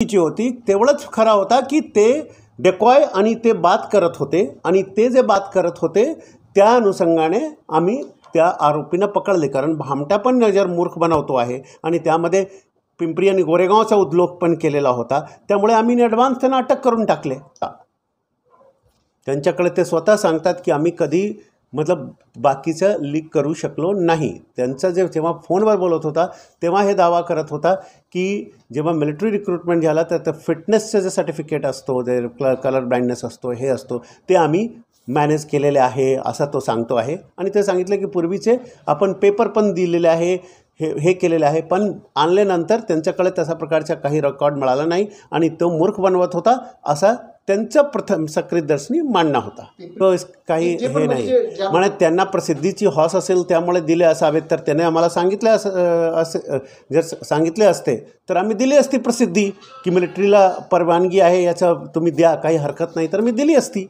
जी होती तेवढंच खरा होता की ते डेकॉय आणि ते बात करत होते आणि ते जे बात करत होते त्या अनुषंगाने आम्ही त्या आरोपींना पकडले. कारण भामटा पण नजर मूर्ख बनवतो आहे आणि त्यामध्ये पिंपरी आणि गोरेगावचा उद्लोक पण केलेला होता. त्यामुळे आम्ही ॲडव्हान्स त्यांना अटक करून टाकले. त्यांच्याकडे ते स्वतः सांगतात की आम्ही कधी बाकीचं लीक करू शकलो नाही. त्यांचं जेव्हा फोनवर बोलत होता तेव्हा हे दावा करत होता की जेव्हा मिलिटरी रिक्रुटमेंट झाला तर फिटनेसचं जे सर्टिफिकेट असतो, जे कलर ब्लाइंडनेस असतो, हे असतो, ते आम्ही मॅनेज केलेले आहे असा तो सांगतो आहे. आणि ते सांगितलं की पूर्वीचे आपण पेपर पण दिलेले आहे, हे केलेलं आहे, पण आणल्यानंतर त्यांच्याकडे तशा प्रकारचा काही रेकॉर्ड मिळाला नाही आणि तो मूर्ख बनवत होता असा त्यांचं प्रथम सक्रियदर्शनी मांडणं होता. तो काही हे नाही म्हणजे त्यांना प्रसिद्धीची हौस असेल त्यामुळे दिले असावेत. तर त्याने आम्हाला सांगितले जर सांगितले असते तर आम्ही दिली असती प्रसिद्धी की मिलिटरीला परवानगी आहे याचं तुम्ही द्या, काही हरकत नाही, तर मी दिली असती.